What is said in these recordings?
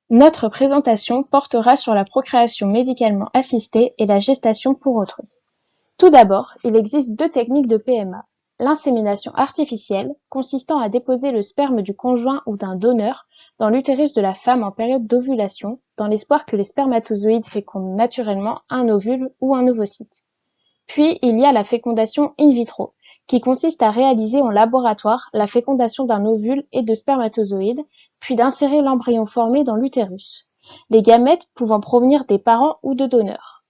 Notre présentation portera sur la procréation médicalement assistée et la gestation pour autrui. Tout d'abord, il existe deux techniques de PMA. L'insémination artificielle, consistant à déposer le sperme du conjoint ou d'un donneur dans l'utérus de la femme en période d'ovulation, dans l'espoir que les spermatozoïdes fécondent naturellement un ovule ou un ovocyte. Puis il y a la fécondation in vitro, qui consiste à réaliser en laboratoire la fécondation d'un ovule et de spermatozoïdes, puis d'insérer l'embryon formé dans l'utérus, les gamètes pouvant provenir des parents ou de donneurs.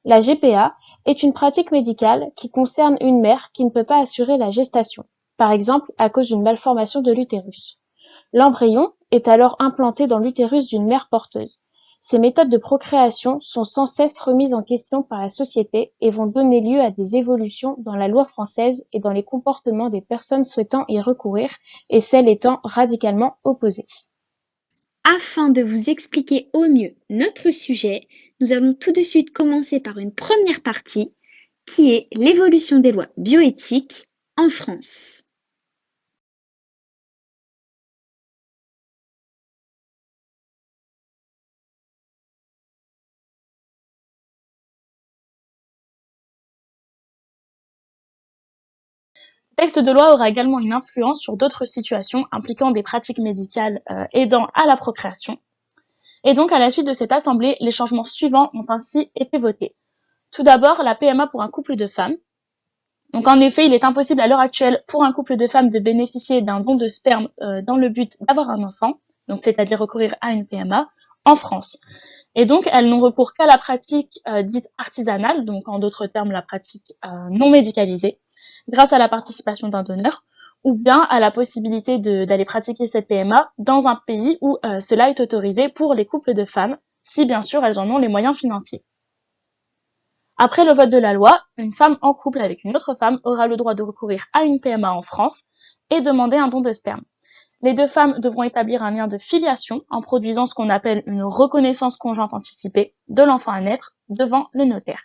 La GPA est une pratique médicale qui concerne une mère qui ne peut pas assurer la gestation, par exemple à cause d'une malformation de l'utérus. L'embryon est alors implanté dans l'utérus d'une mère porteuse. Ces méthodes de procréation sont sans cesse remises en question par la société et vont donner lieu à des évolutions dans la loi française et dans les comportements des personnes souhaitant y recourir et celles étant radicalement opposées. Afin de vous expliquer au mieux notre sujet, nous allons tout de suite commencer par une première partie qui est l'évolution des lois bioéthiques en France. Ce texte de loi aura également une influence sur d'autres situations impliquant des pratiques médicales aidant à la procréation. Et donc, à la suite de cette assemblée, les changements suivants ont ainsi été votés. Tout d'abord, la PMA pour un couple de femmes. Donc, en effet, il est impossible à l'heure actuelle pour un couple de femmes de bénéficier d'un don de sperme dans le but d'avoir un enfant, donc c'est-à-dire recourir à une PMA, en France. Et donc, elles n'ont recours qu'à la pratique dite artisanale, donc en d'autres termes, la pratique non médicalisée, grâce à la participation d'un donneur, ou bien à la possibilité d'aller pratiquer cette PMA dans un pays où cela est autorisé pour les couples de femmes, si bien sûr elles en ont les moyens financiers. Après le vote de la loi, une femme en couple avec une autre femme aura le droit de recourir à une PMA en France et demander un don de sperme. Les deux femmes devront établir un lien de filiation en produisant ce qu'on appelle une reconnaissance conjointe anticipée de l'enfant à naître devant le notaire.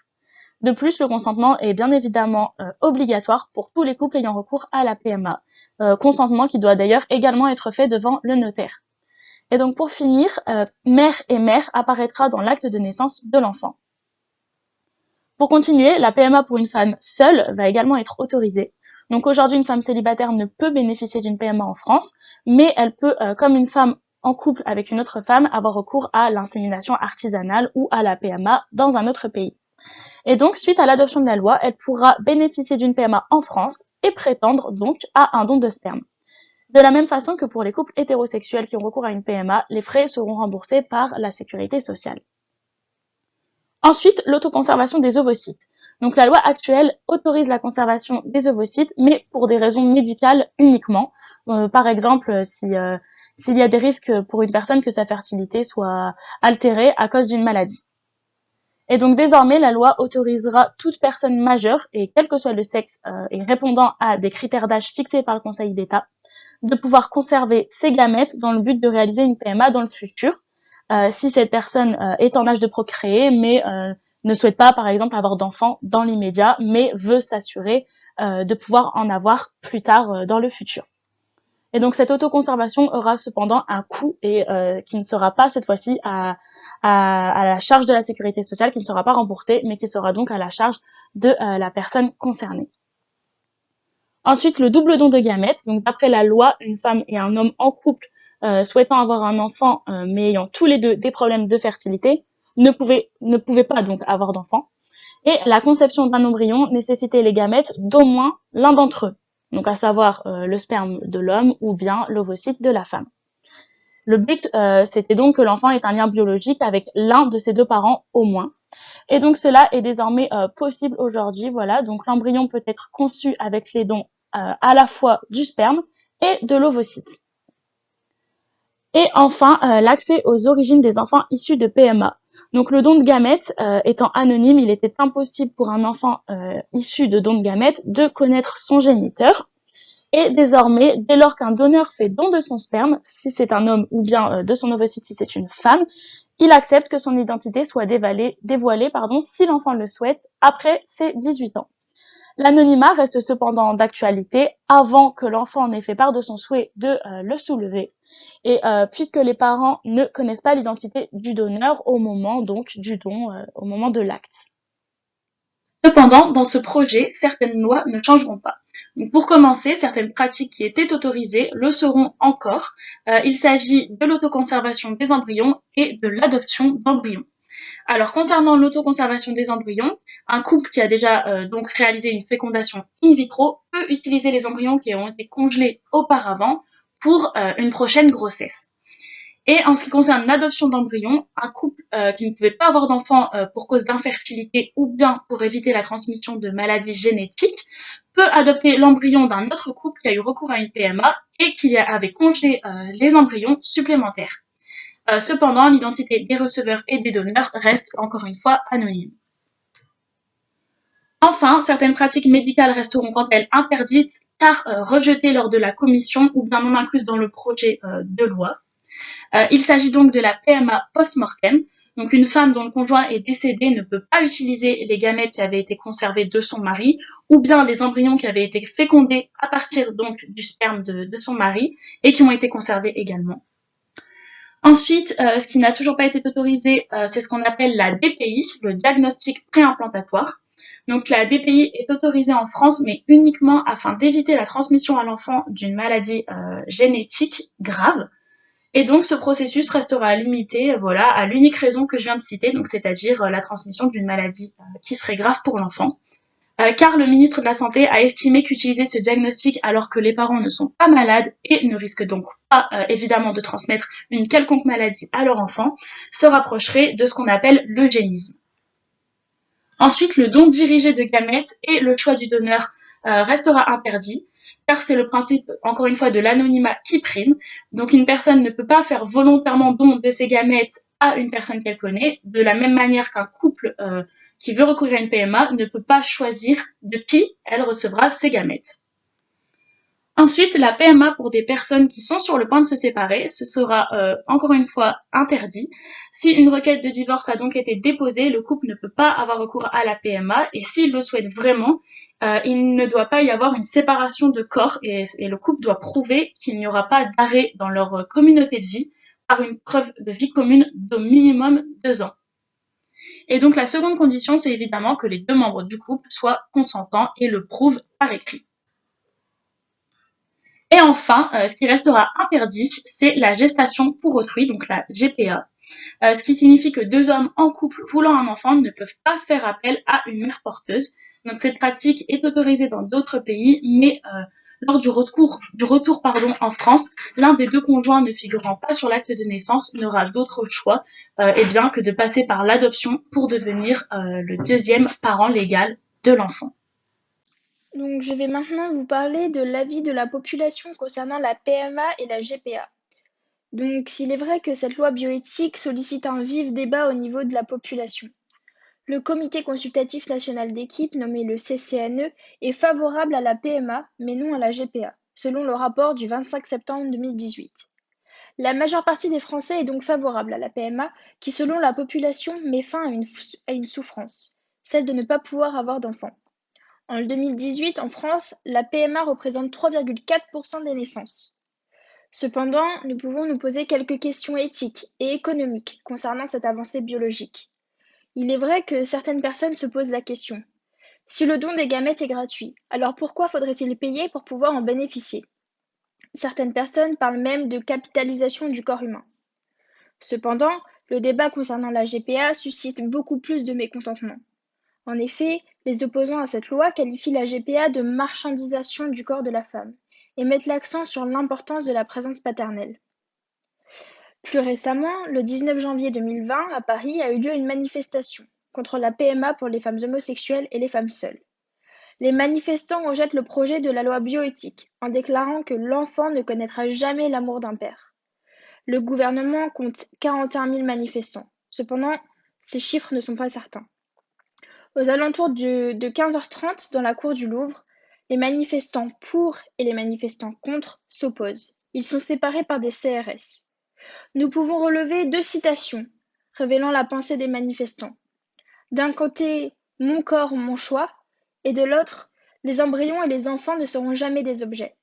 De plus, le consentement est bien évidemment obligatoire pour tous les couples ayant recours à la PMA, consentement qui doit d'ailleurs également être fait devant le notaire. Et donc pour finir, mère et mère apparaîtra dans l'acte de naissance de l'enfant. Pour continuer, la PMA pour une femme seule va également être autorisée. Donc aujourd'hui, une femme célibataire ne peut bénéficier d'une PMA en France, mais elle peut, comme une femme en couple avec une autre femme, avoir recours à l'insémination artisanale ou à la PMA dans un autre pays. Et donc, suite à l'adoption de la loi, elle pourra bénéficier d'une PMA en France et prétendre donc à un don de sperme. De la même façon que pour les couples hétérosexuels qui ont recours à une PMA, les frais seront remboursés par la sécurité sociale. Ensuite, l'autoconservation des ovocytes. Donc la loi actuelle autorise la conservation des ovocytes, mais pour des raisons médicales uniquement. Par exemple, s'il y a des risques pour une personne que sa fertilité soit altérée à cause d'une maladie. Et donc désormais, la loi autorisera toute personne majeure, et quel que soit le sexe et répondant à des critères d'âge fixés par le Conseil d'État, de pouvoir conserver ses gamètes dans le but de réaliser une PMA dans le futur, si cette personne est en âge de procréer, mais ne souhaite pas, par exemple, avoir d'enfants dans l'immédiat, mais veut s'assurer de pouvoir en avoir plus tard dans le futur. Et donc cette autoconservation aura cependant un coût et qui ne sera pas cette fois-ci à la charge de la sécurité sociale, qui ne sera pas remboursé, mais qui sera donc à la charge de la personne concernée. Ensuite, le double don de gamètes. Donc d'après la loi, une femme et un homme en couple souhaitant avoir un enfant, mais ayant tous les deux des problèmes de fertilité, ne pouvaient pas donc avoir d'enfant. Et la conception d'un embryon nécessitait les gamètes d'au moins l'un d'entre eux, donc à savoir le sperme de l'homme ou bien l'ovocyte de la femme. Le but, c'était donc que l'enfant ait un lien biologique avec l'un de ses deux parents au moins. Et donc cela est désormais possible aujourd'hui. Voilà, donc l'embryon peut être conçu avec les dons à la fois du sperme et de l'ovocyte. Et enfin, l'accès aux origines des enfants issus de PMA. Donc le don de gamètes étant anonyme, il était impossible pour un enfant issu de don de gamètes de connaître son géniteur. Et désormais, dès lors qu'un donneur fait don de son sperme, si c'est un homme ou bien de son ovocyte si c'est une femme, il accepte que son identité soit dévoilée si l'enfant le souhaite après ses 18 ans. L'anonymat reste cependant d'actualité avant que l'enfant n'ait fait part de son souhait de le soulever. et puisque les parents ne connaissent pas l'identité du donneur au moment donc du don, au moment de l'acte. Cependant, dans ce projet, certaines lois ne changeront pas. Donc, pour commencer, certaines pratiques qui étaient autorisées le seront encore. Il s'agit de l'autoconservation des embryons et de l'adoption d'embryons. Alors, concernant l'autoconservation des embryons, un couple qui a déjà donc réalisé une fécondation in vitro peut utiliser les embryons qui ont été congelés auparavant pour une prochaine grossesse. Et en ce qui concerne l'adoption d'embryons, un couple qui ne pouvait pas avoir d'enfants pour cause d'infertilité ou bien pour éviter la transmission de maladies génétiques peut adopter l'embryon d'un autre couple qui a eu recours à une PMA et qui avait congelé les embryons supplémentaires. Cependant, l'identité des receveurs et des donneurs reste encore une fois anonyme. Enfin, certaines pratiques médicales resteront quant elles interdites car rejetées lors de la commission ou bien non incluses dans le projet de loi. Il s'agit donc de la PMA post-mortem. Donc une femme dont le conjoint est décédé ne peut pas utiliser les gamètes qui avaient été conservées de son mari ou bien les embryons qui avaient été fécondés à partir donc du sperme de son mari et qui ont été conservés également. Ensuite, ce qui n'a toujours pas été autorisé, c'est ce qu'on appelle la DPI, le diagnostic préimplantatoire. Donc la DPI est autorisée en France, mais uniquement afin d'éviter la transmission à l'enfant d'une maladie génétique grave. Et donc, ce processus restera limité, voilà, à l'unique raison que je viens de citer, donc c'est-à-dire la transmission d'une maladie qui serait grave pour l'enfant. Car le ministre de la Santé a estimé qu'utiliser ce diagnostic alors que les parents ne sont pas malades et ne risquent donc pas évidemment de transmettre une quelconque maladie à leur enfant se rapprocherait de ce qu'on appelle l'eugénisme. Ensuite, le don dirigé de gamètes et le choix du donneur restera interdit, car c'est le principe, encore une fois, de l'anonymat qui prime. Donc une personne ne peut pas faire volontairement don de ses gamètes à une personne qu'elle connaît, de la même manière qu'un couple qui veut recourir à une PMA ne peut pas choisir de qui elle recevra ses gamètes. Ensuite, la PMA pour des personnes qui sont sur le point de se séparer, ce sera encore une fois interdit. Si une requête de divorce a donc été déposée, le couple ne peut pas avoir recours à la PMA et s'il le souhaite vraiment, il ne doit pas y avoir une séparation de corps et le couple doit prouver qu'il n'y aura pas d'arrêt dans leur communauté de vie par une preuve de vie commune d'au minimum 2 ans. Et donc la seconde condition, c'est évidemment que les deux membres du couple soient consentants et le prouvent par écrit. Et enfin, ce qui restera interdit, c'est la gestation pour autrui, donc la GPA. Ce qui signifie que deux hommes en couple voulant un enfant ne peuvent pas faire appel à une mère porteuse. Donc cette pratique est autorisée dans d'autres pays, mais lors du retour en France, l'un des deux conjoints ne figurant pas sur l'acte de naissance n'aura d'autre choix que de passer par l'adoption pour devenir le deuxième parent légal de l'enfant. Donc, je vais maintenant vous parler de l'avis de la population concernant la PMA et la GPA. Donc, s'il est vrai que cette loi bioéthique sollicite un vif débat au niveau de la population. Le Comité consultatif national d'équipe, nommé le CCNE, est favorable à la PMA, mais non à la GPA, selon le rapport du 25 septembre 2018. La majeure partie des Français est donc favorable à la PMA, qui selon la population met fin à une souffrance, celle de ne pas pouvoir avoir d'enfants. En 2018, en France, la PMA représente 3,4% des naissances. Cependant, nous pouvons nous poser quelques questions éthiques et économiques concernant cette avancée biologique. Il est vrai que certaines personnes se posent la question. Si le don des gamètes est gratuit, alors pourquoi faudrait-il payer pour pouvoir en bénéficier? Certaines personnes parlent même de capitalisation du corps humain. Cependant, le débat concernant la GPA suscite beaucoup plus de mécontentement. En effet, les opposants à cette loi qualifient la GPA de marchandisation du corps de la femme et mettent l'accent sur l'importance de la présence paternelle. Plus récemment, le 19 janvier 2020, à Paris, a eu lieu une manifestation contre la PMA pour les femmes homosexuelles et les femmes seules. Les manifestants rejettent le projet de la loi bioéthique en déclarant que l'enfant ne connaîtra jamais l'amour d'un père. Le gouvernement compte 41 000 manifestants. Cependant, ces chiffres ne sont pas certains. Aux alentours de 15h30, dans la cour du Louvre, les manifestants pour et les manifestants contre s'opposent. Ils sont séparés par des CRS. Nous pouvons relever 2 citations révélant la pensée des manifestants. D'un côté, « Mon corps, mon choix » et de l'autre, « Les embryons et les enfants ne seront jamais des objets ».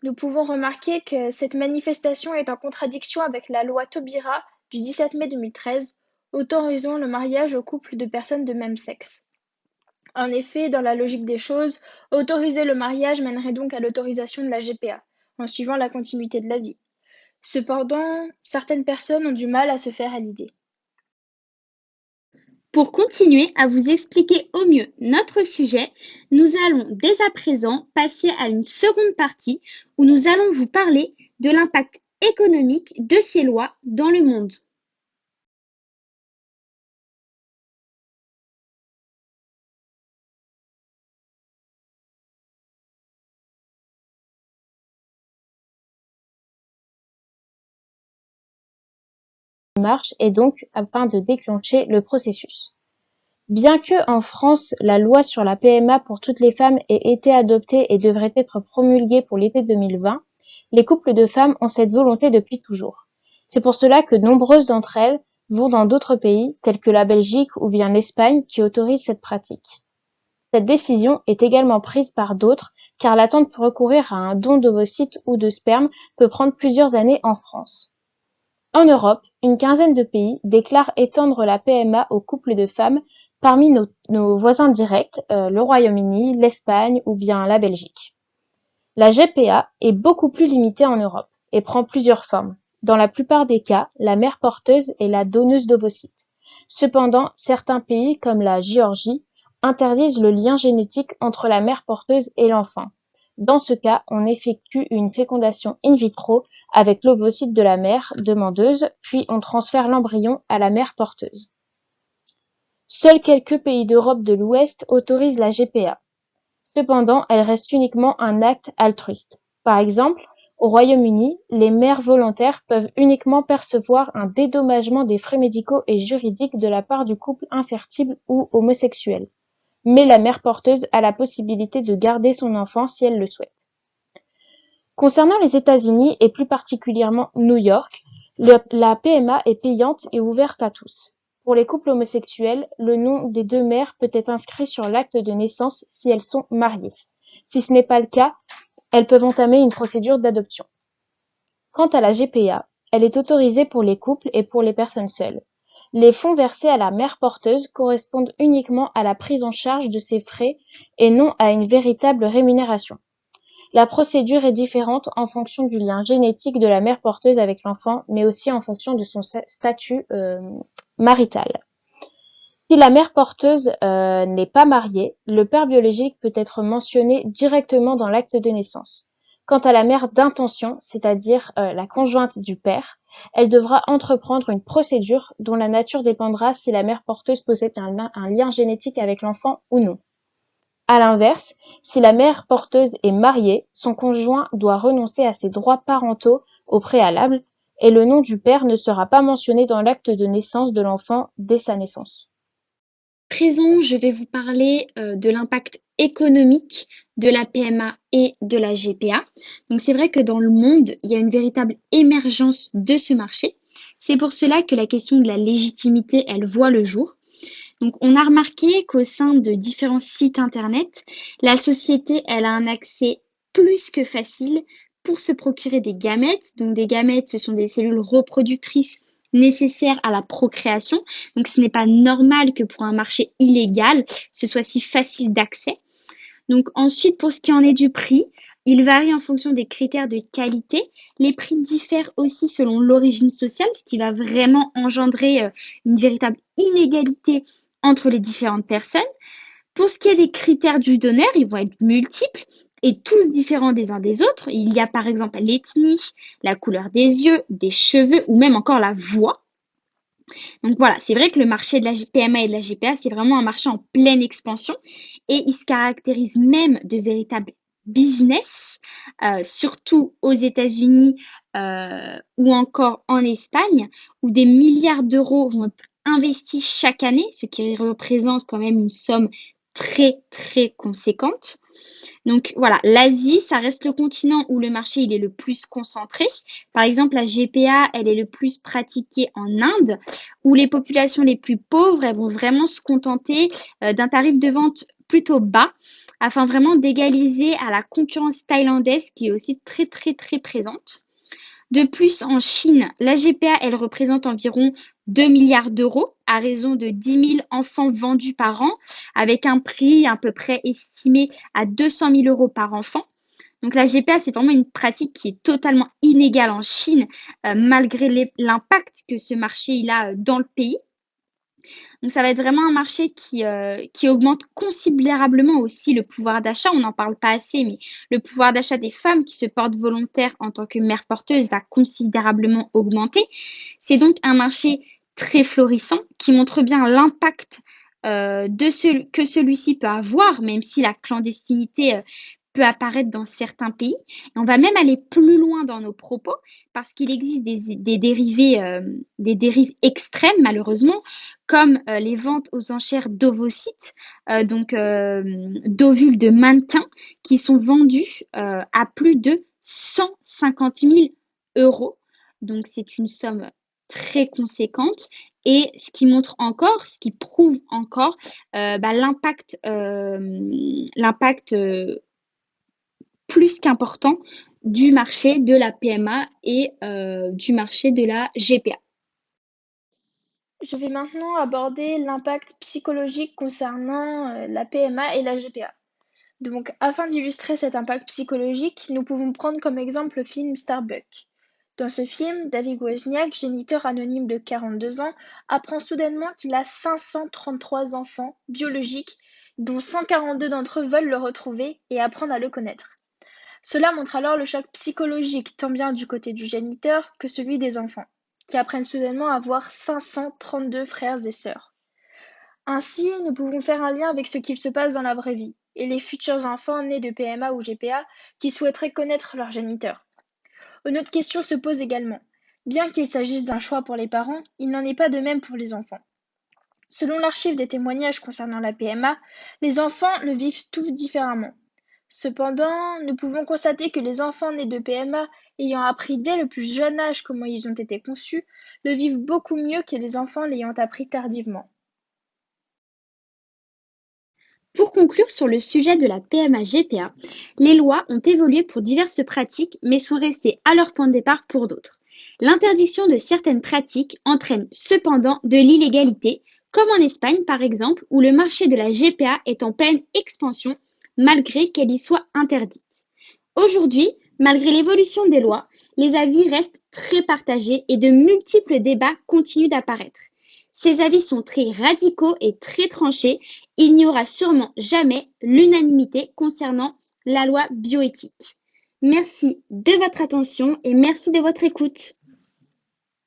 Nous pouvons remarquer que cette manifestation est en contradiction avec la loi Taubira du 17 mai 2013, autorisant le mariage aux couples de personnes de même sexe. En effet, dans la logique des choses, autoriser le mariage mènerait donc à l'autorisation de la GPA, en suivant la continuité de la vie. Cependant, certaines personnes ont du mal à se faire à l'idée. Pour continuer à vous expliquer au mieux notre sujet, nous allons dès à présent passer à une seconde partie où nous allons vous parler de l'impact économique de ces lois dans le monde. Marche et donc afin de déclencher le processus. Bien que en France, la loi sur la PMA pour toutes les femmes ait été adoptée et devrait être promulguée pour l'été 2020, les couples de femmes ont cette volonté depuis toujours. C'est pour cela que nombreuses d'entre elles vont dans d'autres pays, tels que la Belgique ou bien l'Espagne, qui autorisent cette pratique. Cette décision est également prise par d'autres, car l'attente pour recourir à un don d'ovocytes ou de sperme peut prendre plusieurs années en France. En Europe, une quinzaine de pays déclarent étendre la PMA aux couples de femmes parmi nos voisins directs, le Royaume-Uni, l'Espagne ou bien la Belgique. La GPA est beaucoup plus limitée en Europe et prend plusieurs formes. Dans la plupart des cas, la mère porteuse est la donneuse d'ovocytes. Cependant, certains pays comme la Géorgie interdisent le lien génétique entre la mère porteuse et l'enfant. Dans ce cas, on effectue une fécondation in vitro avec l'ovocyte de la mère demandeuse, puis on transfère l'embryon à la mère porteuse. Seuls quelques pays d'Europe de l'Ouest autorisent la GPA. Cependant, elle reste uniquement un acte altruiste. Par exemple, au Royaume-Uni, les mères volontaires peuvent uniquement percevoir un dédommagement des frais médicaux et juridiques de la part du couple infertile ou homosexuel. Mais la mère porteuse a la possibilité de garder son enfant si elle le souhaite. Concernant les États-Unis et plus particulièrement New York, la PMA est payante et ouverte à tous. Pour les couples homosexuels, le nom des deux mères peut être inscrit sur l'acte de naissance si elles sont mariées. Si ce n'est pas le cas, elles peuvent entamer une procédure d'adoption. Quant à la GPA, elle est autorisée pour les couples et pour les personnes seules. Les fonds versés à la mère porteuse correspondent uniquement à la prise en charge de ses frais et non à une véritable rémunération. La procédure est différente en fonction du lien génétique de la mère porteuse avec l'enfant, mais aussi en fonction de son statut marital. Si la mère porteuse n'est pas mariée, le père biologique peut être mentionné directement dans l'acte de naissance. Quant à la mère d'intention, c'est-à-dire la conjointe du père, elle devra entreprendre une procédure dont la nature dépendra si la mère porteuse possède un lien génétique avec l'enfant ou non. À l'inverse, si la mère porteuse est mariée, son conjoint doit renoncer à ses droits parentaux au préalable et le nom du père ne sera pas mentionné dans l'acte de naissance de l'enfant dès sa naissance. À présent, je vais vous parler de l'impact économique de la PMA et de la GPA. Donc c'est vrai que dans le monde, il y a une véritable émergence de ce marché. C'est pour cela que la question de la légitimité, elle voit le jour. Donc on a remarqué qu'au sein de différents sites internet, la société, elle a un accès plus que facile pour se procurer des gamètes. Donc des gamètes, ce sont des cellules reproductrices nécessaires à la procréation. Donc ce n'est pas normal que pour un marché illégal, ce soit si facile d'accès. Donc ensuite, pour ce qui en est du prix, il varie en fonction des critères de qualité. Les prix diffèrent aussi selon l'origine sociale, ce qui va vraiment engendrer une véritable inégalité entre les différentes personnes. Pour ce qui est des critères du donneur, ils vont être multiples et tous différents des uns des autres. Il y a par exemple l'ethnie, la couleur des yeux, des cheveux ou même encore la voix. Donc voilà, c'est vrai que le marché de la PMA et de la GPA, c'est vraiment un marché en pleine expansion et il se caractérise même de véritables business, surtout aux États-Unis ou encore en Espagne, où des milliards d'euros vont être investis chaque année, ce qui représente quand même une somme très très conséquente. Donc voilà, l'Asie, ça reste le continent où le marché il est le plus concentré. Par exemple, la GPA, elle est le plus pratiquée en Inde, où les populations les plus pauvres, elles vont vraiment se contenter d'un tarif de vente plutôt bas afin vraiment d'égaliser à la concurrence thaïlandaise qui est aussi très très très présente. De plus, en Chine, la GPA, elle représente environ 2 milliards d'euros à raison de 10 000 enfants vendus par an, avec un prix à peu près estimé à 200 000 euros par enfant. Donc la GPA, c'est vraiment une pratique qui est totalement inégale en Chine, malgré l'impact que ce marché il a dans le pays. Donc ça va être vraiment un marché qui augmente considérablement aussi le pouvoir d'achat. On n'en parle pas assez, mais le pouvoir d'achat des femmes qui se portent volontaires en tant que mère porteuse va considérablement augmenter. C'est donc un marché très florissant qui montre bien l'impact que celui-ci peut avoir, même si la clandestinité peut apparaître dans certains pays. Et on va même aller plus loin dans nos propos parce qu'il existe des dérives extrêmes, malheureusement, comme les ventes aux enchères d'ovocytes, d'ovules de mannequins qui sont vendus à plus de 150 000 euros. Donc, c'est une somme très conséquente. Et ce qui prouve encore l'impact plus qu'important du marché de la PMA et du marché de la GPA. Je vais maintenant aborder l'impact psychologique concernant la PMA et la GPA. Donc, afin d'illustrer cet impact psychologique, nous pouvons prendre comme exemple le film Starbuck. Dans ce film, David Wozniak, géniteur anonyme de 42 ans, apprend soudainement qu'il a 533 enfants biologiques, dont 142 d'entre eux veulent le retrouver et apprendre à le connaître. Cela montre alors le choc psychologique tant bien du côté du géniteur que celui des enfants, qui apprennent soudainement à avoir 532 frères et sœurs. Ainsi, nous pouvons faire un lien avec ce qu'il se passe dans la vraie vie, et les futurs enfants nés de PMA ou GPA qui souhaiteraient connaître leur géniteur. Une autre question se pose également. Bien qu'il s'agisse d'un choix pour les parents, il n'en est pas de même pour les enfants. Selon l'archive des témoignages concernant la PMA, les enfants le vivent tous différemment. Cependant, nous pouvons constater que les enfants nés de PMA ayant appris dès le plus jeune âge comment ils ont été conçus, le vivent beaucoup mieux que les enfants l'ayant appris tardivement. Pour conclure sur le sujet de la PMA-GPA, les lois ont évolué pour diverses pratiques mais sont restées à leur point de départ pour d'autres. L'interdiction de certaines pratiques entraîne cependant de l'illégalité, comme en Espagne par exemple, où le marché de la GPA est en pleine expansion malgré qu'elle y soit interdite. Aujourd'hui, malgré l'évolution des lois, les avis restent très partagés et de multiples débats continuent d'apparaître. Ces avis sont très radicaux et très tranchés. Il n'y aura sûrement jamais l'unanimité concernant la loi bioéthique. Merci de votre attention et merci de votre écoute.